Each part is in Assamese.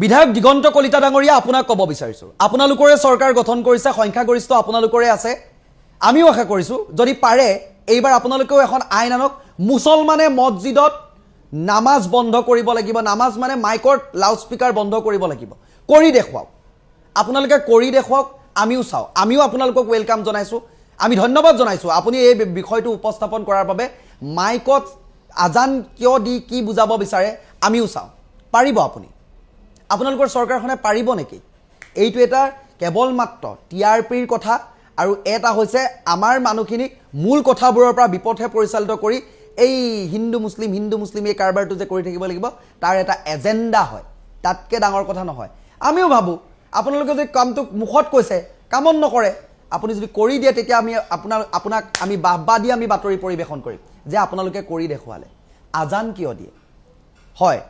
বিধায়ক দিগন্ত কলিতা ডাঙৰীয়া আপোনাক ক'ব বিচাৰিছোঁ আপোনালোকৰে চৰকাৰ গঠন কৰিছে সংখ্যাগৰিষ্ঠ আপোনালোকৰে আছে আমিও আশা কৰিছোঁ যদি পাৰে এইবাৰ আপোনালোকেও এখন আইন আনক মুছলমানে মছজিদত নামাজ বন্ধ কৰিব লাগিব নামাজ মানে মাইকৰ লাউড স্পিকাৰ বন্ধ কৰিব লাগিব কৰি দেখুৱাওক আপোনালোকে কৰি দেখুৱাওক আমিও চাওঁ আমিও আপোনালোকক ওয়েলকাম জনাইছোঁ আমি ধন্যবাদ জনাইছোঁ আপুনি এই বিষয়টো উপস্থাপন কৰাৰ বাবে মাইকত আজান কিয় দি কি বুজাব বিচাৰে আমিও চাওঁ পাৰিব আপুনি আপোনালোকৰ চৰকাৰখনে পাৰিব নেকি এইটো এটা কেৱল মাত্ৰ টিআৰপিৰ কথা আৰু এটা হৈছে আমাৰ মানুহখিনিক মূল কথাবোৰৰ পৰা বিপথে পৰিচালিত কৰি এই হিন্দু মুছলিম এই কাৰবাৰটো যে কৰি থাকিব লাগিব তাৰ এটা এজেণ্ডা হয় তাতকে ডাঙৰ কথা নহয় আমিও ভাবো আপোনালোকে যদি কামটো মুখত কৈছে কামত নকৰে আপুনি যদি কৰি দিয়ে তেতিয়া আমি আপোনাক আমি বাহবা দি আমি বাতৰি পৰিবেশন কৰিম যে আপোনালোকে কৰি দেখুৱালে আজান কিয় দিয়ে হয়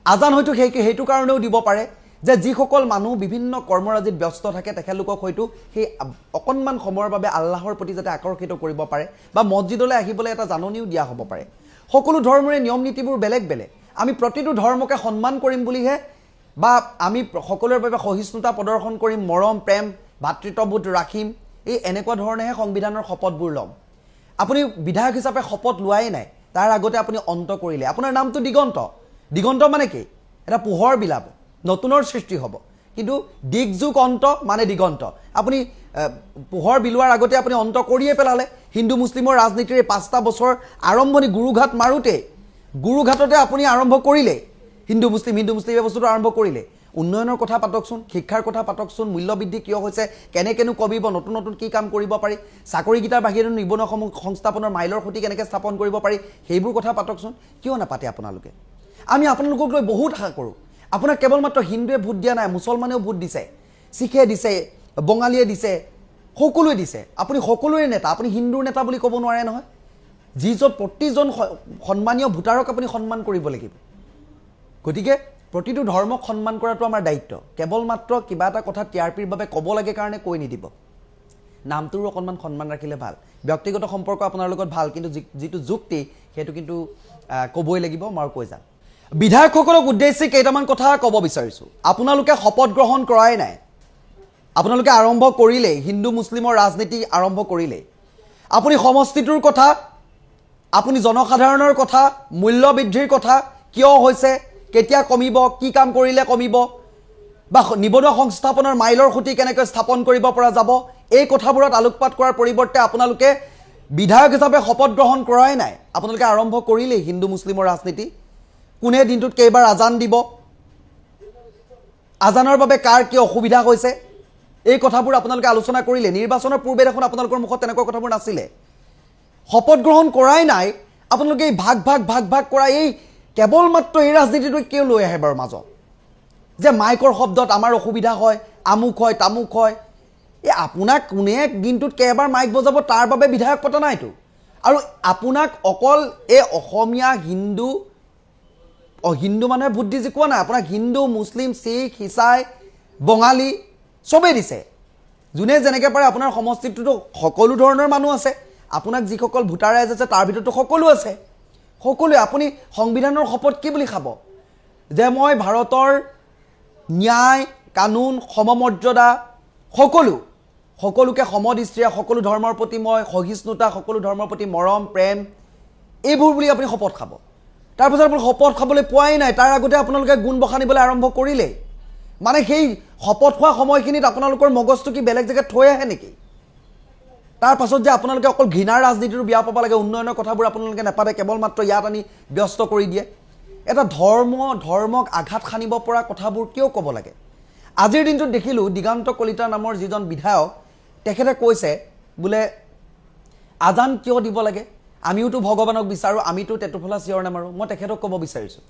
আজান হয়তো সেইটো কাৰণেও দিব পাৰে যে যিসকল মানুহ বিভিন্ন কৰ্মৰাজিত ব্যস্ত থাকে তেখেতলোকক হয়তো সেই অকণমান সময়ৰ বাবে আল্লাহৰ প্ৰতি যাতে আকৰ্ষিত কৰিব পাৰে বা মছজিদলৈ আহিবলৈ এটা জাননীও দিয়া হ'ব পাৰে সকলো ধৰ্মৰে নিয়ম নীতিবোৰ বেলেগ বেলেগ আমি প্ৰতিটো ধৰ্মকে সন্মান কৰিম বুলিহে বা আমি সকলোৰে বাবে সহিষ্ণুতা প্ৰদৰ্শন কৰিম মৰম প্ৰেম ভাতৃত্ববোধ ৰাখিম এই এনেকুৱা ধৰণেহে সংবিধানৰ শপতবোৰ ল'ম আপুনি বিধায়ক হিচাপে শপত লোৱাই নাই তাৰ আগতে আপুনি অন্ত কৰিলে আপোনাৰ নামটো দিগন্ত মানে কি এটা পোহৰ বিলাব নতুনৰ সৃষ্টি হ'ব কিন্তু দিগযুগ অন্ত মানে দিগন্ত আপুনি পোহৰ বিলোৱাৰ আগতে আপুনি অন্ত কৰিয়ে পেলালে হিন্দু মুছলিমৰ ৰাজনীতিৰ 5টা বছৰ আৰম্ভণি গুৰুঘাট মাৰুতে গুৰুঘাটতে আপুনি আৰম্ভ কৰিলে হিন্দু মুছলিম এই বস্তুটো আৰম্ভ কৰিলে উন্নয়নৰ কথা পাতকচোন শিক্ষাৰ কথা পাতকচোন মূল্যবৃদ্ধি কিয় হৈছে কেনেকেনো কমিব নতুন কি কাম কৰিব পাৰি চাকৰিগীটাৰ বাহিৰে নিবনুৱা সংস্থাপনৰ মাইলৰ খুঁটি কেনেকৈ স্থাপন কৰিব পাৰি সেইবোৰ কথা পাতকচোন কিয় নাপাতে আপোনালোকে আমি আপোনালোকক লৈ বহুত আশা কৰোঁ আপোনাক কেৱল মাত্ৰ হিন্দুৱে ভোট দিয়া নাই মুছলমানেও ভোট দিছে শিখে দিছে বঙালীয়ে দিছে সকলোৱে দিছে আপুনি সকলোৰে নেতা আপুনি হিন্দুৰ নেতা বুলি ক'ব নোৱাৰে নহয় যিজন প্ৰতিজন সন্মানীয় ভোটাৰক আপুনি সন্মান কৰিব লাগিব গতিকে প্ৰতিটো ধৰ্মক সন্মান কৰাটো আমাৰ দায়িত্ব কেৱল মাত্ৰ কিবা এটা কথা টিআৰপিৰ বাবে ক'ব লাগে কাৰণে কৈ নিদিব নামটোৰো অকণমান সন্মান ৰাখিলে ভাল ব্যক্তিগত সম্পৰ্ক আপোনাৰ লগত ভাল কিন্তু যিটো যুক্তি সেইটো কিন্তু ক'বই লাগিব মই কৈ যাম বিধায়কসকলক উদ্দেশ্যি কেইটামান কথা ক'ব বিচাৰিছোঁ আপোনালোকে শপত গ্ৰহণ কৰাই নাই আপোনালোকে আৰম্ভ কৰিলে হিন্দু মুছলিমৰ ৰাজনীতি আৰম্ভ কৰিলে আপুনি সমষ্টিটোৰ কথা আপুনি জনসাধাৰণৰ কথা মূল্য বৃদ্ধিৰ কথা কিয় হৈছে কেতিয়া কমিব কি কাম কৰিলে কমিব বা নিবনুৱা সংস্থাপনৰ মাইলৰ খুঁটি কেনেকৈ স্থাপন কৰিব পৰা যাব এই কথাবোৰত আলোকপাত কৰাৰ পৰিৱৰ্তে আপোনালোকে বিধায়ক হিচাপে শপত গ্ৰহণ কৰাই নাই আপোনালোকে আৰম্ভ কৰিলে হিন্দু মুছলিমৰ ৰাজনীতি কোনে দিনটোত কেইবাৰ আজান দিব আজানৰ বাবে কাৰ কি অসুবিধা হৈছে এই কথাবোৰ আপোনালোকে আলোচনা কৰিলে নিৰ্বাচনৰ পূৰ্বে দেখোন আপোনালোকৰ মুখত তেনেকুৱা কথাবোৰ নাছিলে শপত গ্ৰহণ কৰাই নাই আপোনালোকে এই ভাগ কৰা এই কেৱল মাত্ৰ এই ৰাজনীতিটো কিয় লৈ আহে বাৰু মাজত যে মাইকৰ শব্দত আমাৰ অসুবিধা হয় আমুক হয় তামুক হয় এই আপোনাক কোনে দিনটোত কেইবাৰ মাইক বজাব তাৰ বাবে বিধায়ক পতা নাইতো আৰু আপোনাক অকল এই অসমীয়া হিন্দু মানুহে ভোট দি জিকোৱা নাই আপোনাক হিন্দু মুছলিম শিখ ইছাই বঙালী চবেই দিছে যোনে যেনেকৈ পাৰে আপোনাৰ সমষ্টিটোতো সকলো ধৰণৰ মানুহ আছে আপোনাক যিসকল ভোটাৰ ৰাইজ আছে তাৰ ভিতৰতো সকলো আছে সকলোৱে আপুনি সংবিধানৰ শপত কি বুলি খাব যে মই ভাৰতৰ ন্যায় কানুন সমমৰ্যাদা সকলোকে সমদৃষ্টিৰে সকলো ধৰ্মৰ প্ৰতি মই সহিষ্ণুতা সকলো ধৰ্মৰ প্ৰতি মৰম প্ৰেম এইবোৰ বুলি আপুনি শপত খাব তাৰপিছত আপুনি শপত খাবলৈ পোৱাই নাই তাৰ আগতে আপোনালোকে গুণ বখানিবলৈ আৰম্ভ কৰিলে মানে সেই শপত খোৱা সময়খিনিত আপোনালোকৰ মগজটো কি বেলেগ জেগাত থৈ আহে নেকি তাৰ পাছত যে আপোনালোকে অকল ঘৃণাৰ ৰাজনীতিটো বিয়া পাব লাগে উন্নয়নৰ কথাবোৰ আপোনালোকে নাপাতে কেৱল মাত্ৰ ইয়াত আনি ব্যস্ত কৰি দিয়ে এটা ধৰ্মক আঘাত সানিব পৰা কথাবোৰ কিয় ক'ব লাগে আজিৰ দিনটোত দেখিলোঁ দিগন্ত কলিতা নামৰ যিজন বিধায়ক তেখেতে কৈছে বোলে আজান কিয় দিব লাগে আমিওতো ভগৱানক বিচাৰোঁ আমিতো টেটুফলা চিঞৰ নামাৰোঁ মই তেখেতক ক'ব বিচাৰিছোঁ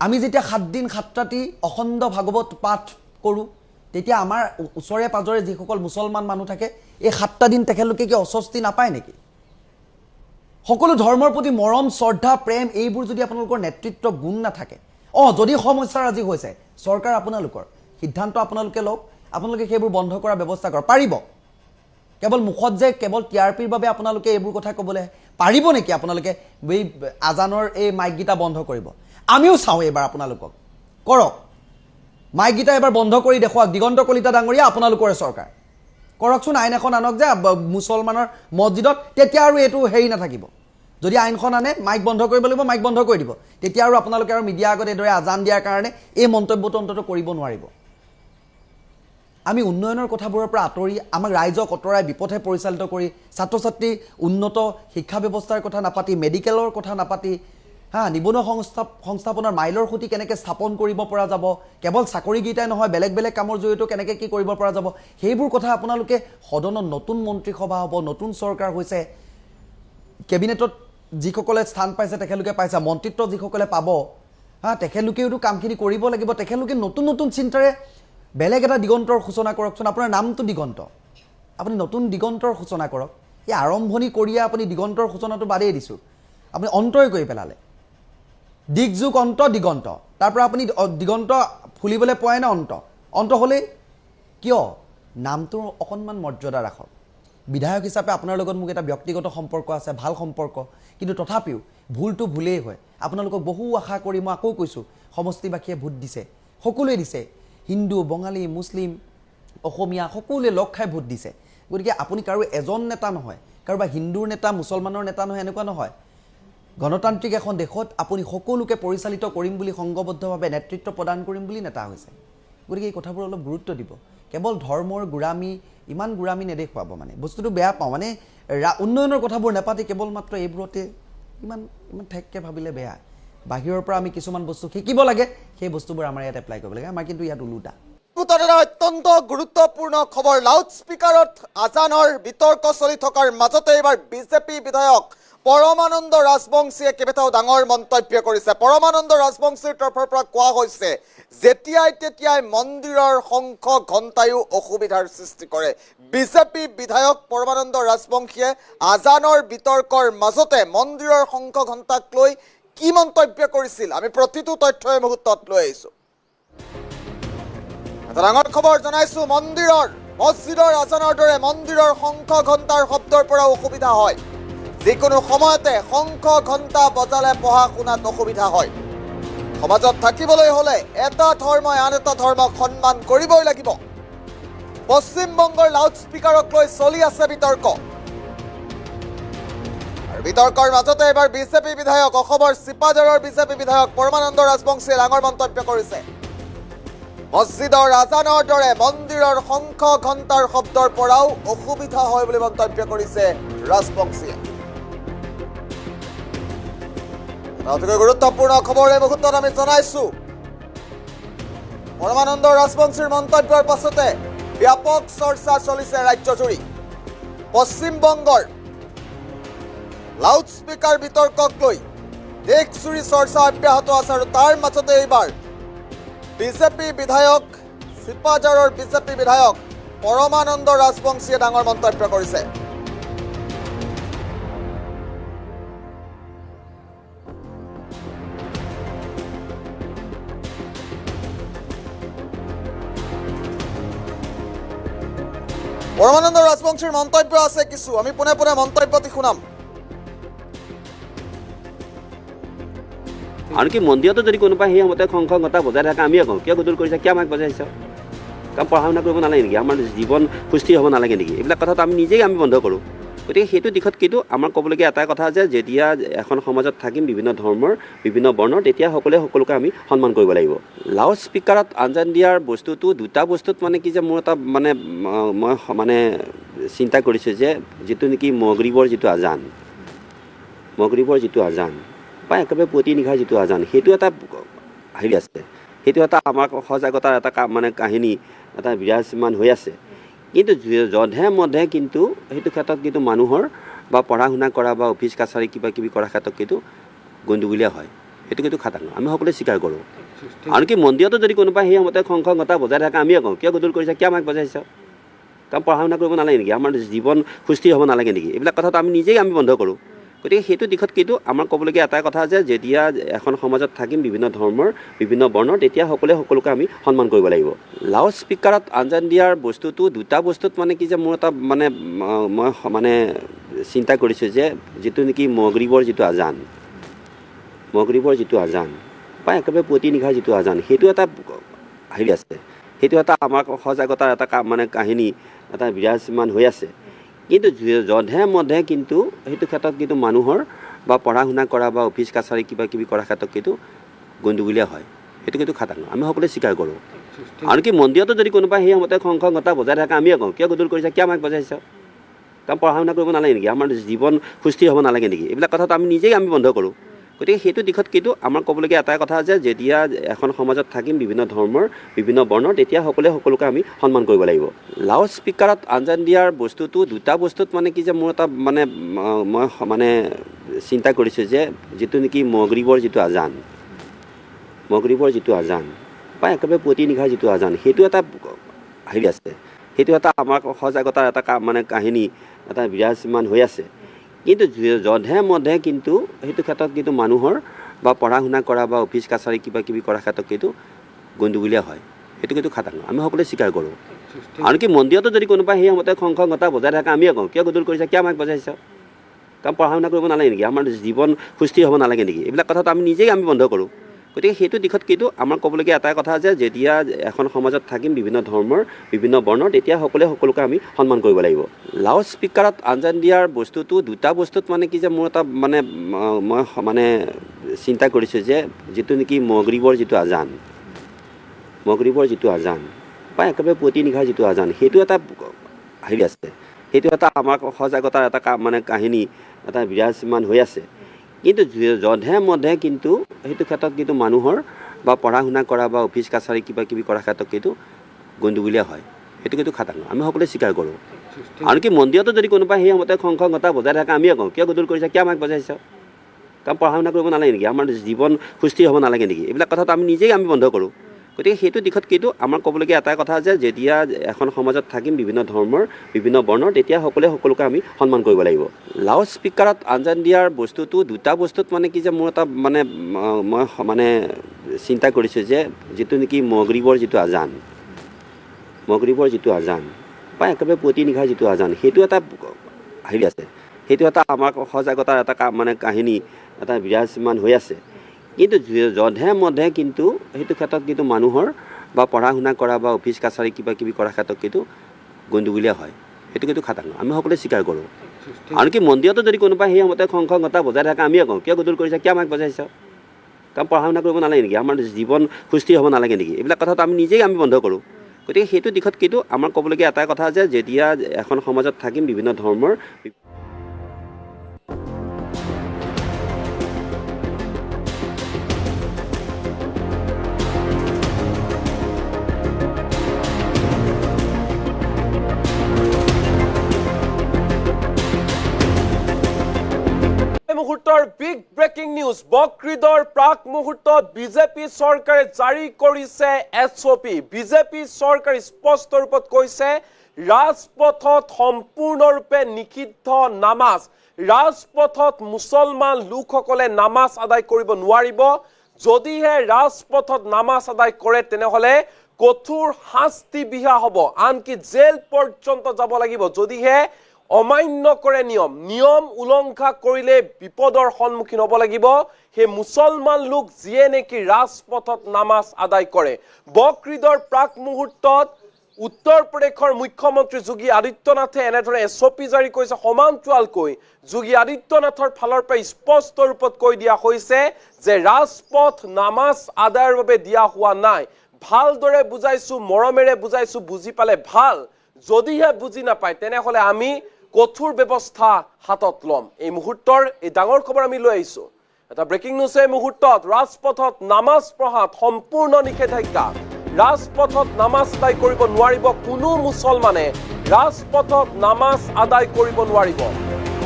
আমি যেতিয়া 7 দিন 7 ৰাতি অখণ্ড ভাগৱত পাঠ কৰোঁ তেতিয়া আমাৰ ওচৰে পাজৰে যিসকল মুছলমান মানুহ থাকে এই 7টা দিন তেখেতলোকে কি অস্বস্তি নাপায় নেকি সকলো ধৰ্মৰ প্ৰতি মৰম শ্ৰদ্ধা প্ৰেম এইবোৰ যদি আপোনালোকৰ নেতৃত্ব গুণ নাথাকে যদি সমস্যা আজি হৈছে চৰকাৰ আপোনালোকৰ সিদ্ধান্ত আপোনালোকে লওক আপোনালোকে সেইবোৰ বন্ধ কৰাৰ ব্যৱস্থা কৰক পাৰিব কেৱল মুখত যে কেৱল টিআৰপিৰ বাবে আপোনালোকে এইবোৰ কথা ক'বলৈ পাৰিব নেকি আপোনালোকে এই আজানৰ এই মাইকগীতা বন্ধ কৰিব আমিও চাওঁ এবাৰ আপোনালোকক কৰক মাইকগীতা এবাৰ বন্ধ কৰি দেখুৱাওক দিগন্ত কলিতা ডাঙৰীয়া আপোনালোকৰে চৰকাৰ কৰকচোন আইন এখন আনক যে মুছলমানৰ মছজিদত তেতিয়া আৰু এইটো হেৰি নাথাকিব যদি আইনখন আনে মাইক বন্ধ কৰিব লাগিব মাইক বন্ধ কৰি দিব তেতিয়া আৰু আপোনালোকে আৰু মিডিয়া আগত এইদৰে আজান দিয়াৰ কাৰণে এই মন্তব্যটো অন্তত কৰিব নোৱাৰিব আমি উন্নয়নৰ কথাবোৰৰ পৰা আঁতৰি আমাক ৰাইজক অতৰাই বিপথে পৰিচালিত কৰি ছাত্ৰ ছাত্ৰী উন্নত শিক্ষা ব্যৱস্থাৰ কথা নাপাতি মেডিকেলৰ কথা নাপাতি নিবনুৱা সংস্থাপনৰ মাইলৰ খুঁটি কেনেকৈ স্থাপন কৰিব পৰা যাব কেৱল চাকৰিকেইটাই নহয় বেলেগ বেলেগ কামৰ জৰিয়তেও কেনেকৈ কি কৰিব পৰা যাব সেইবোৰ কথা আপোনালোকে সদনত নতুন মন্ত্ৰীসভা হ'ব নতুন চৰকাৰ হৈছে কেবিনেটত যিসকলে স্থান পাইছে তেখেতলোকে পাইছে মন্ত্ৰিত্ব যিসকলে পাব তেখেতলোকেওতো কামখিনি কৰিব লাগিব তেখেতলোকে নতুন নতুন চিন্তাৰে বেলেগ এটা দিগন্তৰ সূচনা কৰকচোন আপোনাৰ নামটো দিগন্ত আপুনি নতুন দিগন্তৰ সূচনা কৰক এই আৰম্ভণি কৰিয়ে আপুনি দিগন্তৰ সূচনাটো বাদেই দিছোঁ আপুনি অন্তই কৰি পেলালে দিগযুগ অন্ত দিগন্ত তাৰ পৰা আপুনি দিগন্ত ফুলিবলৈ পোৱাই না অন্ত হ'লেই কিয় নামটোৰ অকণমান মৰ্যাদা ৰাখক বিধায়ক হিচাপে আপোনাৰ লগত মোক এটা ব্যক্তিগত সম্পৰ্ক আছে ভাল সম্পৰ্ক কিন্তু তথাপিও ভুলটো ভুলেই হয় আপোনালোকক বহু আশা কৰি মই আকৌ কৈছোঁ সমষ্টিবাসীয়ে ভোট দিছে সকলোৱে দিছে হিন্দু বঙালী মুছলিম অসমীয়া সকলোৱে লগ খাই ভোট দিছে গতিকে আপুনি কাৰো এজন নেতা নহয় কাৰোবাৰ হিন্দুৰ নেতা মুছলমানৰ নেতা নহয় এনেকুৱা নহয় গণতান্ত্ৰিক এখন দেশত আপুনি সকলোকে পৰিচালিত কৰিম বুলি সংঘবদ্ধভাৱে নেতৃত্ব প্ৰদান কৰিম বুলি নেতা হৈছে গতিকে এই কথাবোৰ অলপ গুৰুত্ব দিব কেৱল ধৰ্মৰ গুৰামী ইমান গুৰামী নেদেখুৱাব মানে বস্তুটো বেয়া পাওঁ মানে উন্নয়নৰ কথাবোৰ নেপাতি কেৱল মাত্ৰ এইবোৰতে ইমান ইমান ঠেককৈ ভাবিলে বেয়া বাহিৰৰ পৰা আমি কিছুমান বস্তু শিকিব লাগে সেই বস্তুবোৰ আমাৰ ইয়াত এপ্লাই কৰিব লাগে আমাৰ কিন্তু ইয়াত ওলোটা অত্যন্ত গুৰুত্বপূৰ্ণ খবৰ লাউড স্পিকাৰত আজানৰ বিতৰ্ক চলি থকাৰ মাজতে এইবাৰ বিজেপি বিধায়ক পৰমানন্দ ৰাজবংশীয়ে কেইবাটাও ডাঙৰ মন্তব্য কৰিছে পৰমানন্দ ৰাজবংশীৰ তৰফৰ পৰা কোৱা হৈছে যেতিয়াই তেতিয়াই মন্দিৰৰ শংখ ঘণ্টায়ো অসুবিধাৰ সৃষ্টি কৰে বিজেপি বিধায়ক পৰমানন্দ ৰাজবংশীয়ে আজানৰ বিতৰ্কৰ মাজতে মন্দিৰৰ শংখ ঘণ্টাক লৈ কি মন্তব্য কৰিছিল আমি প্ৰতিটো তথ্য এই মুহূৰ্তত লৈ আহিছোঁ ডাঙৰ খবৰ জনাইছো মছজিদৰ আজানৰ দৰে মন্দিৰৰ শংখ ঘণ্টাৰ শব্দৰ পৰা অসুবিধা হয় যিকোনো সময়তে শংখ ঘণ্টা বজালে পঢ়া শুনাত অসুবিধা হয় সমাজত থাকিবলৈ হলে এটা ধৰ্মই আন এটা ধৰ্মক সন্মান কৰিবই লাগিব পশ্চিমবংগৰ লাউড স্পিকাৰক লৈ চলি আছে বিতৰ্ক আৰু বিতৰ্কৰ মাজতে এবাৰ বিজেপি বিধায়ক অসমৰ চিপাঝাৰৰ বিজেপি বিধায়ক পৰমানন্দ ৰাজবংশীয়ে ডাঙৰ মন্তব্য কৰিছে মছজিদৰ আজানৰ দৰে মন্দিৰৰ শংখ ঘণ্টাৰ শব্দৰ পৰাও অসুবিধা হয় বুলি মন্তব্য কৰিছে ৰাজবংশীয়ে অতিকৈ গুৰুত্বপূৰ্ণ খবৰ এই মুহূৰ্তত আমি জনাইছো পৰমানন্দ ৰাজবংশীৰ মন্তব্যৰ পাছতে ব্যাপক চৰ্চা চলিছে ৰাজ্যজুৰি পশ্চিমবংগৰ লাউড স্পিকাৰ বিতৰ্কক লৈ দেশজুৰি চৰ্চা অব্যাহত আছে আৰু তাৰ মাজতে এইবাৰ বিজেপি বিধায়ক চিপাঝাৰৰ বিজেপি বিধায়ক পৰমানন্দ ৰাজবংশীয়ে ডাঙৰ মন্তব্য কৰিছে পৰমানন্দ ৰাজবংশীৰ মন্তব্য আছে কিছু আমি পুনে পুনে মন্তব্যটি শুনাম আনকি মন্দিৰতো যদি কোনোবাই সেই সময়তে শংখ ঘণ্টা বজাই থাকে আমিয়ে কওঁ কিয় গধুৰ কৰিছে কিয় আমাক বজাইছ কাৰণ পঢ়া শুনা কৰিব নালাগে নেকি আমাৰ জীৱন সুস্থিৰ হ'ব নালাগে নেকি এইবিলাক কথাটো আমি নিজেই বন্ধ কৰোঁ গতিকে সেইটো দিশত কিন্তু আমাৰ ক'বলগীয়া এটাই কথা যে যেতিয়া এখন সমাজত থাকিম বিভিন্ন ধৰ্মৰ বিভিন্ন বৰ্ণৰ তেতিয়া সকলোকে আমি সন্মান কৰিব লাগিব লাউড স্পিকাৰত আজান দিয়াৰ বস্তুটো দুটা বস্তুত মানে কি যে মোৰ এটা মানে মই মানে চিন্তা কৰিছোঁ যে যিটো নেকি মগৰিবৰ যিটো আজান বা একেবাৰে পুৱতি নিশাৰ যিটো আজান সেইটো এটা হেৰি আছে সেইটো এটা আমাৰ সজাগতাৰ এটা মানে কাহিনী এটা বিৰাজমান হৈ আছে কিন্তু যধে মধে কিন্তু সেইটো ক্ষেত্ৰত কিন্তু মানুহৰ বা পঢ়া শুনা কৰা বা অফিচ কাছাৰী কিবা কিবি কৰাৰ ক্ষেত্ৰত কিন্তু গণ্ডগোলীয়া হয় সেইটো কিন্তু খাটাং আমি সকলোৱে স্বীকাৰ কৰোঁ আনকি মন্দিৰতো যদি কোনোবাই সেই সময়তে শংখ ঘণ্টা বজাই থাকে আমিয়ে কওঁ কিয় গধুৰ কৰিছে কিয় আমাক বজাইছ কাৰণ পঢ়া শুনা কৰিব নালাগে নেকি আমাৰ জীৱন সুস্থিৰ হ'ব নালাগে নেকি এইবিলাক কথাটো আমি নিজেই বন্ধ কৰোঁ গতিকে সেইটো দিশত কিন্তু আমাৰ ক'বলগীয়া এটাই কথা যে যেতিয়া এখন সমাজত থাকিম বিভিন্ন ধৰ্মৰ বিভিন্ন বৰ্ণৰ তেতিয়া সকলোকে আমি সন্মান কৰিব লাগিব লাউড স্পিকাৰত আজান দিয়াৰ বস্তুটো দুটা বস্তুত মানে কি যে মোৰ এটা মানে মই মানে চিন্তা কৰিছোঁ যে যিটো নেকি মগৰিবৰ যিটো আজান বা একেবাৰে পুৱতি নিশাৰ যিটো আজান সেইটো এটা হেৰি আছে সেইটো এটা আমাৰ সজাগতাৰ এটা মানে কাহিনী এটা বিৰাজমান হৈ আছে কিন্তু যধে মধে কিন্তু সেইটো ক্ষেত্ৰত কিন্তু মানুহৰ বা পঢ়া শুনা কৰা বা অফিচ কাছাৰী কিবা কিবি কৰাৰ ক্ষেত্ৰত কিন্তু গণ্ডগোলীয়া হয় সেইটো কিন্তু খাটাং আমি সকলোৱে স্বীকাৰ কৰোঁ আনকি মন্দিৰতো যদি কোনোবাই সেই সময়তে সংঘতা বজাই থাকে আমিয়ে কওঁ কিয় গদুল কৰিছে কিয় আমাক বজাইছ কাৰণ পঢ়া শুনা কৰিব নালাগে নেকি আমাৰ জীৱন সুস্থিৰ হ'ব নালাগে নেকি এইবিলাক কথাটো আমি নিজেই আমি বন্ধ কৰোঁ গতিকে সেইটো দিশত কিন্তু আমাৰ ক'বলগীয়া এটাই কথা যে যেতিয়া এখন সমাজত থাকিম বিভিন্ন ধৰ্মৰ বিভিন্ন বৰ্ণৰ তেতিয়া সকলোকে আমি সন্মান কৰিব লাগিব লাউড স্পীকাৰত আঞ্জান দিয়াৰ বস্তুটো দুটা বস্তুত মানে কি যে মোৰ এটা মানে মই মানে চিন্তা কৰিছোঁ যে যিটো নেকি মগৰিবৰ যিটো আজান বা একেবাৰে পুৱতি নিশাৰ যিটো আজান সেইটো এটা হেৰি আছে সেইটো এটা আমাৰ সজাগতাৰ এটা মানে কাহিনী এটা বিৰাজমান হৈ আছে কিন্তু যধে মধে কিন্তু সেইটো ক্ষেত্ৰত কিন্তু মানুহৰ বা পঢ়া শুনা কৰা বা অফিচ কাছাৰী কিবা কিবি কৰাৰ ক্ষেত্ৰত কিন্তু গণ্ডগোলীয়া হয় সেইটো কিন্তু খাটাং আমি সকলোৱে স্বীকাৰ কৰোঁ আনকি মন্দিৰতো যদি কোনোবাই সেই সময়তে সংঘতা বজাই থাকে আমিয়ে কওঁ কিয় গদুল কৰিছে কিয় আমাক বজাইছ কাৰণ পঢ়া শুনা কৰিব নালাগে নেকি আমাৰ জীৱন সুস্থিৰ হ'ব নালাগে নেকি এইবিলাক কথাটো আমি নিজেই আমি বন্ধ কৰোঁ গতিকে সেইটো দিশত কিন্তু আমাৰ ক'বলগীয়া এটাই কথা যে যেতিয়া এখন সমাজত থাকিম বিভিন্ন ধৰ্মৰ বিভিন্ন বৰ্ণৰ তেতিয়া সকলোকে আমি সন্মান কৰিব লাগিব লাউড স্পীকাৰত আঞ্জান দিয়াৰ বস্তুটো দুটা বস্তুত মানে কি যে মোৰ এটা মানে মই মানে চিন্তা কৰিছোঁ যে যিটো নেকি মগৰিবৰ যিটো আজান বা একেবাৰে পুৱতি নিশাৰ যিটো আজান সেইটো এটা হেৰি আছে সেইটো এটা আমাৰ সজাগতাৰ এটা মানে কাহিনী এটা বিৰাজমান হৈ আছে কিন্তু যধে মধে কিন্তু সেইটো ক্ষেত্ৰত কিন্তু মানুহৰ বা পঢ়া শুনা কৰা বা অফিচ কাছাৰী কিবা কিবি কৰাৰ ক্ষেত্ৰত কিন্তু গণ্ডগোলীয়া হয় সেইটো কিন্তু খাটাং আমি সকলোৱে স্বীকাৰ কৰোঁ আনকি মন্দিৰতো যদি কোনোবাই সেই সময়তে সংঘতা বজাই থাকে আমিয়ে কওঁ কিয় গদুল কৰিছে কিয় আমাক বজাইছ কাৰণ পঢ়া শুনা কৰিব নালাগে নেকি আমাৰ জীৱন সুস্থিৰ হ'ব নালাগে নেকি এইবিলাক কথাটো আমি নিজেই আমি বন্ধ কৰোঁ গতিকে সেইটো দিশত কিন্তু আমাৰ ক'বলগীয়া এটাই কথা যে যেতিয়া এখন সমাজত থাকিম বিভিন্ন ধৰ্মৰ বিভিন্ন বৰ্ণৰ তেতিয়া সকলোকে আমি সন্মান কৰিব লাগিব লাউড স্পীকাৰত আঞ্জান দিয়াৰ বস্তুটো দুটা বস্তুত মানে কি যে মোৰ এটা মানে মই মানে চিন্তা কৰিছোঁ যে যিটো নেকি মগৰিবৰ যিটো আজান বা একেবাৰে পুৱতি নিশাৰ যিটো আজান সেইটো এটা হেৰি আছে সেইটো এটা আমাৰ সজাগতাৰ এটা মানে কাহিনী এটা বিৰাজমান হৈ আছে কিন্তু যধে মধে কিন্তু সেইটো ক্ষেত্ৰত কিন্তু মানুহৰ বা পঢ়া শুনা কৰা বা অফিচ কাছাৰী কিবা কিবি কৰাৰ ক্ষেত্ৰত কিন্তু গণ্ডগোলীয়া হয় সেইটো কিন্তু খাটাং আমি সকলোৱে স্বীকাৰ কৰোঁ আনকি মন্দিৰতো যদি কোনোবাই সেই সময়তে সংঘতা বজাই থাকে আমিয়ে কওঁ কিয় গদুল কৰিছে কিয় আমাক বজাইছ কাৰণ পঢ়া শুনা কৰিব নালাগে নেকি আমাৰ জীৱন সুস্থিৰ হ'ব নালাগে নেকি এইবিলাক কথাটো আমি নিজেই আমি বন্ধ কৰোঁ গতিকে সেইটো দিশত কিন্তু আমাৰ ক'বলগীয়া এটাই কথা যে যেতিয়া এখন সমাজত থাকিম বিভিন্ন ধৰ্মৰ মুহূৰ্তৰ বিগ ব্ৰেকিং নিউজ বকৰিদৰ প্ৰাক মুহূৰ্তত বিজেপি চৰকাৰে জাৰি কৰিছে SOP বিজেপি চৰকাৰে স্পষ্ট ৰূপত কৈছে ৰাজপথত সম্পূৰ্ণৰূপে নিষিদ্ধ নামাজ ৰাজপথত মুছলমান লোকসকলে নামাজ আদায় কৰিব নোৱাৰিব যদিহে ৰাজপথত নামাজ আদায় কৰে তেনেহলে কঠোৰ শাস্তি বিহা হ'ব আনকি জেল পৰ্যন্ত যাব লাগিব যদিহে অমান্য কৰে নিয়ম উলংঘা কৰিলে বিপদৰ সন্মুখীন হ'ব লাগিব হে মুছলমান লোক যিয়ে নেকি ৰাজপথত নামাজ আদায় কৰে বকৰিদৰ প্ৰাক মুহূৰ্তত উত্তৰ প্ৰদেশৰ মুখ্যমন্ত্ৰী যোগী আদিত্যনাথে এনেদৰে SOP জাৰি কৰিছে সমান্তৰালকৈ যোগী আদিত্যনাথৰ ফালৰ পৰা স্পষ্ট ৰূপত কৈ দিয়া হৈছে যে ৰাজপথ নামাজ আদায়ৰ বাবে দিয়া হোৱা নাই ভালদৰে বুজাইছো মৰমেৰে বুজাইছো বুজি পালে ভাল যদিহে বুজি নাপায় তেনেহলে আমি কঠোৰ ব্যৱস্থা হাতত লম এই মুহূৰ্তৰ এই ডাঙৰ খবৰ আমি লৈ আহিছো এটা ব্ৰেকিং নিউজ এই মুহূৰ্তত ৰাজপথত নামাজ পঢ়াত সম্পূৰ্ণ নিষেধাজ্ঞা ৰাজপথত নামাজ আদায় কৰিব নোৱাৰিব কোনো মুছলমানে ৰাজপথত নামাজ আদায় কৰিব নোৱাৰিব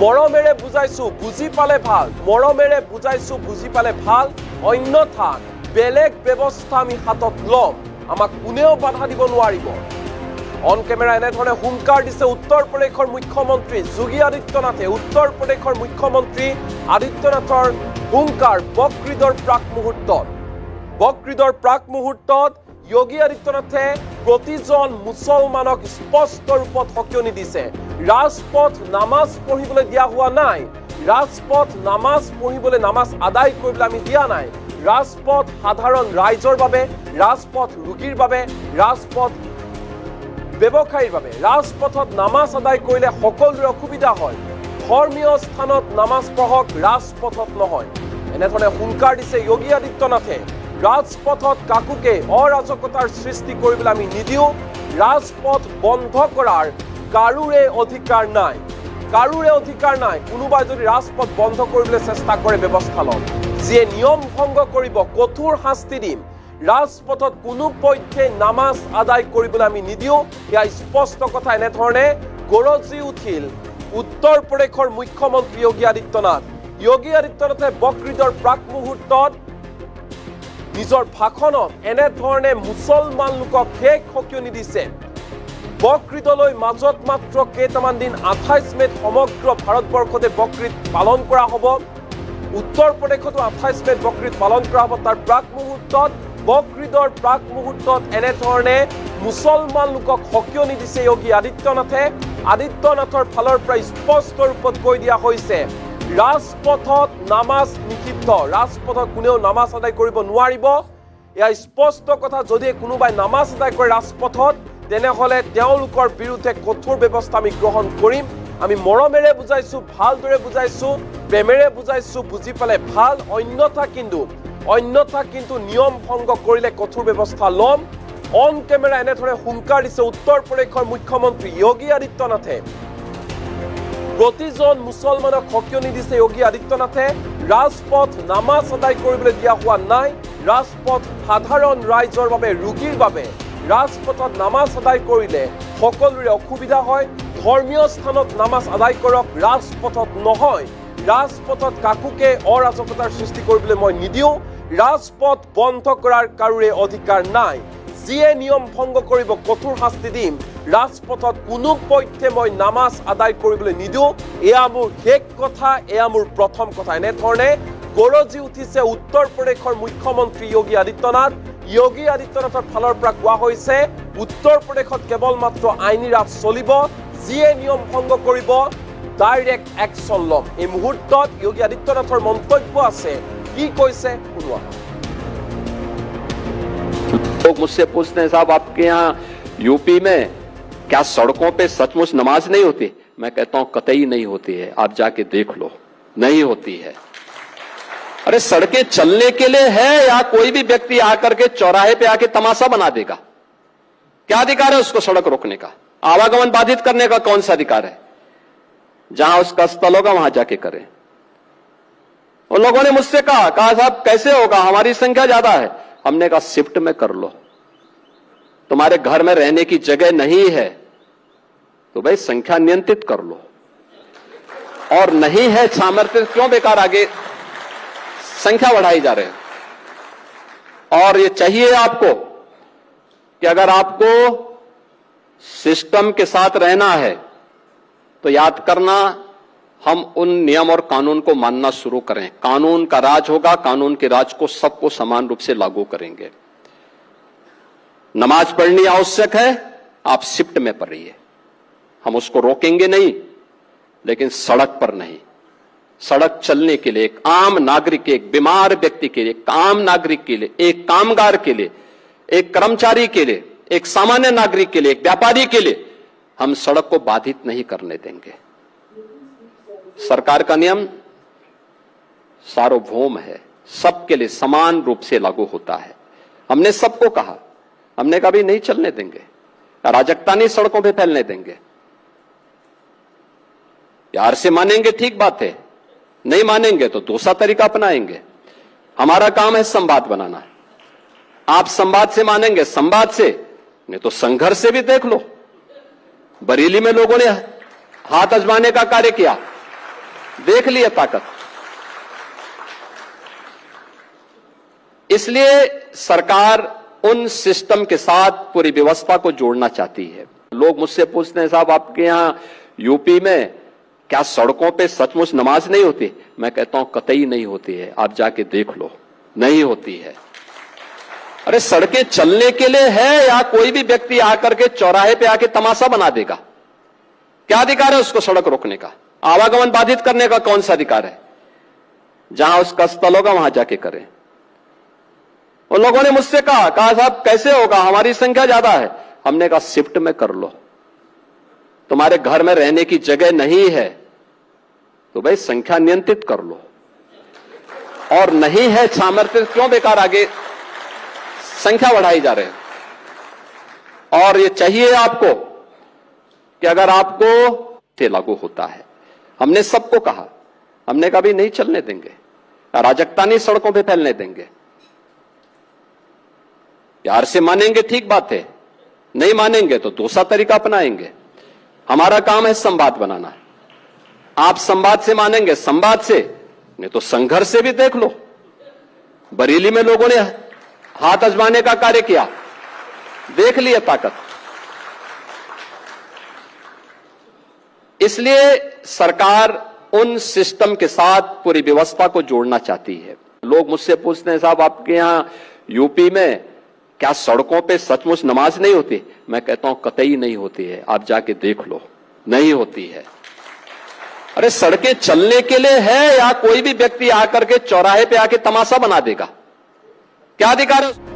মৰমেৰে বুজাইছো বুজি পালে ভাল মৰমেৰে বুজাইছো বুজি পালে ভাল অন্যথা বেলেগ ব্যৱস্থা আমি হাতত লম আমাক কোনেও বাধা দিব নোৱাৰিব অন কেমেৰা এনেধৰণে হুংকাৰ দিছে উত্তৰ প্ৰদেশৰ মুখ্যমন্ত্ৰী যোগী আদিত্যনাথে উত্তৰ প্ৰদেশৰ মুখ্যমন্ত্ৰী আদিত্যনাথৰ হুংকাৰ বকৰিদৰ প্ৰাক মুহূৰ্তত যোগী আদিত্যনাথে প্ৰতিজন মুছলমানক স্পষ্ট ৰূপত সকিয়নি দিছে ৰাজপথ নামাজ পঢ়িবলৈ দিয়া হোৱা নাই ৰাজপথ নামাজ পঢ়িবলৈ নামাজ আদায় কৰিবলৈ আমি দিয়া নাই ৰাজপথ সাধাৰণ ৰাইজৰ বাবে, ৰাজপথ ৰোগীৰ বাবে, ৰাজপথ ব্যৱসায়ীৰ বাবে। ৰাজপথত নামাজ আদায় কৰিলে সকলোৰে অসুবিধা হয়। ধৰ্মীয় স্থানত নামাজ পঢ়ক, ৰাজপথত নহয়। এনেধৰণে হুংকাৰ দিছে যোগী আদিত্যনাথে। ৰাজপথত কাকোকে অৰাজকতাৰ সৃষ্টি কৰিবলৈ আমি নিদিওঁ। ৰাজপথ বন্ধ কৰাৰ কাৰোৰে অধিকাৰ নাই, কাৰোৰে অধিকাৰ নাই। কোনোবাই যদি ৰাজপথ বন্ধ কৰিবলৈ চেষ্টা কৰে ব্যৱস্থা ল'ম। যিয়ে নিয়ম ভংগ কৰিব কঠোৰ শাস্তি দিম। ৰাজপথত কোনো পধ্যে নামাজ আদায় কৰিবলৈ আমি নিদিওঁ। এয়া স্পষ্ট কথা। এনেধৰণে গৰজি উঠিল উত্তৰ প্ৰদেশৰ মুখ্যমন্ত্ৰী যোগী আদিত্যনাথ। যোগী আদিত্যনাথে বকৰিদৰ প্ৰাক মুহূৰ্তত নিজৰ ভাষণত এনেধৰণে মুছলমান লোকক শেষ সকিয়নি দিছে। বকৰিদলৈ মাজত মাত্ৰ কেইটামান দিন 28 মেত সমগ্ৰ ভাৰতবৰ্ষতে বকৰিদ পালন কৰা হ'ব। উত্তৰ প্ৰদেশতো 28 মেত বকৰিদ পালন কৰা হ'ব। তাৰ প্ৰাক মুহূৰ্তত বকৰিদৰ প্ৰাক মুহূৰ্তত এনেধৰণে মুছলমান লোকক সকিয়নি দিছে যোগী আদিত্যনাথে। আদিত্যনাথৰ ফালৰ পৰা স্পষ্ট ৰূপত কৈ দিয়া হৈছে ৰাজপথত নামাজ নিষিদ্ধ, ৰাজপথত কোনেও নামাজ আদায় কৰিব নোৱাৰিব। এয়া স্পষ্ট কথা। যদি কোনোবাই নামাজ আদায় কৰে ৰাজপথত, তেনেহ'লে তেওঁলোকৰ বিৰুদ্ধে কঠোৰ ব্যৱস্থা আমি গ্ৰহণ কৰিম। আমি মৰমেৰে বুজাইছোঁ, ভালদৰে বুজাইছোঁ, প্ৰেমেৰে বুজাইছোঁ, বুজি পালে ভাল। অন্যথা কিন্তু নিয়ম ভংগ কৰিলে কঠোৰ ব্যৱস্থা ল'ম। অন কেমেৰা এনেধৰণে হুংকাৰ দিছে উত্তৰ প্ৰদেশৰ মুখ্যমন্ত্ৰী যোগী আদিত্যনাথে। প্ৰতিজন মুছলমানক সকিয়নি দিছে যোগী আদিত্যনাথে। ৰাজপথ নামাজ আদায় কৰিবলৈ দিয়া হোৱা নাই। ৰাজপথ সাধাৰণ ৰাইজৰ বাবে, ৰোগীৰ বাবে। ৰাজপথত নামাজ আদায় কৰিলে সকলোৰে অসুবিধা হয়। ধৰ্মীয় স্থানত নামাজ আদায় কৰক, ৰাজপথত নহয়। ৰাজপথত কাকোকে অৰাজকতাৰ সৃষ্টি কৰিবলৈ মই নিদিওঁ। ৰাজপথ বন্ধ কৰাৰ কাৰোৰে অধিকাৰ নাই। যিয়ে নিয়ম ভংগ কৰিব কঠোৰ শাস্তি দিম। ৰাজপথত কোনো পধ্যে মই নামাজ আদায় কৰিবলৈ নিদিওঁ। এয়া মোৰ শেষ কথা, এয়া মোৰ প্ৰথম কথা। এনেধৰণে গৰজি উঠিছে উত্তৰ প্ৰদেশৰ মুখ্যমন্ত্ৰী যোগী আদিত্যনাথ। যোগী আদিত্যনাথৰ ফালৰ পৰা কোৱা হৈছে উত্তৰ প্ৰদেশত কেৱল মাত্ৰ আইনী ৰাজ চলিব। যিয়ে নিয়ম ভংগ কৰিব ডাইৰেক্ট একশ্যন ল'ম। এই মুহূৰ্তত যোগী আদিত্যনাথৰ মন্তব্য আছে, কি কৈছে শুনোৱা। लोग मुझसे पूछते हैं साहब आपके यहाँ यूपी में क्या सड़कों पे सचमुच नमाज नहीं होती? मैं कहता हूं कतई नहीं होती है, आप जाके देख लो, नहीं होती है। अरे सड़कें चलने के लिए है या कोई भी व्यक्ति आकर के चौराहे पे आके तमाशा बना देगा? क्या अधिकार है उसको सड़क रोकने का? आवागमन बाधित करने का कौन सा अधिकार है? जहां उसका स्थल होगा वहां जाके करें। उन लोगों ने मुझसे कहा साहब कैसे होगा, हमारी संख्या ज्यादा है। हमने कहा शिफ्ट में कर लो, तुम्हारे घर में रहने की जगह नहीं है तो भाई संख्या नियंत्रित कर लो, और नहीं है सामर्थ्य क्यों बेकार आगे संख्या बढ़ाई जा रहे हैं। और ये चाहिए आपको कि अगर आपको सिस्टम के साथ रहना है तो याद करना हम उन नियम और कानून को मानना शुरू करें। कानून का राज होगा, कानून के राज को सबको समान रूप से लागू करेंगे। नमाज पढ़नी आवश्यक है, आप शिफ्ट में पढ़िए, हम उसको रोकेंगे नहीं, लेकिन सड़क पर नहीं। सड़क चलने के लिए एक आम नागरिक के, एक बीमार व्यक्ति के लिए, एक आम नागरिक के लिए, एक कामगार के लिए, एक कर्मचारी के लिए, एक सामान्य नागरिक के लिए, एक व्यापारी के लिए हम सड़क को बाधित नहीं करने देंगे। सरकार का नियम सार्वभौम है, सबके लिए समान रूप से लागू होता है। हमने सबको कहा, हमने कभी नहीं चलने देंगे, अराजकता नहीं सड़कों पे फैलने देंगे। यार से मानेंगे ठीक बात है, नहीं मानेंगे तो दूसरा तरीका अपनाएंगे। हमारा काम है संवाद बनाना। आप संवाद से मानेंगे, संवाद से, नहीं तो संघर्ष से भी देख लो। बरेली में लोगों ने हाथ आजमाने का कार्य किया, देख लिया ताकत। इसलिए सरकार उन सिस्टम के साथ पूरी व्यवस्था को जोड़ना चाहती है। लोग मुझसे पूछते हैं साहब आपके यहां यूपी में क्या सड़कों पे सचमुच नमाज नहीं होती? मैं कहता हूं कतई नहीं होती है, आप जाके देख लो, नहीं होती है। अरे सड़कें चलने के लिए है या कोई भी व्यक्ति आकर के चौराहे पे आके तमाशा बना देगा? क्या अधिकार है उसको सड़क रोकने का? आवागमन बाधित करने का कौन सा अधिकार है? जहां उसका स्थल होगा वहां जाके करें। उन लोगों ने मुझसे कहा साहब कैसे होगा, हमारी संख्या ज्यादा है। हमने कहा शिफ्ट में कर लो, तुम्हारे घर में रहने की जगह नहीं है तो भाई संख्या नियंत्रित कर लो, और नहीं है सामर्थ्य क्यों बेकार आगे संख्या बढ़ाई जा रहे हैं। और ये चाहिए आपको कि अगर आपको से लागू होता है, हमने सबको कहा, हमने कभी नहीं चलने देंगे, अराजकता नहीं सड़कों पे फैलने देंगे। प्यार से मानेंगे ठीक बात है, नहीं मानेंगे तो दूसरा तरीका अपनाएंगे। हमारा काम है संवाद बनाना। आप संवाद से मानेंगे, संवाद से, नहीं तो संघर्ष से भी देख लो। बरेली में लोगों ने हाथ आजमाने का कार्य किया, देख लिया ताकत। इसलिए सरकार उन सिस्टम के साथ पूरी व्यवस्था को जोड़ना चाहती है। लोग मुझसे पूछते हैं साहब आपके यहां यूपी में क्या सड़कों पे सचमुच नमाज नहीं होती? मैं कहता हूं कतई नहीं होती है, आप जाके देख लो, नहीं होती है। अरे सड़कें चलने के लिए है या कोई भी व्यक्ति आकर के चौराहे पे आके तमाशा बना देगा? क्या अधिकार है?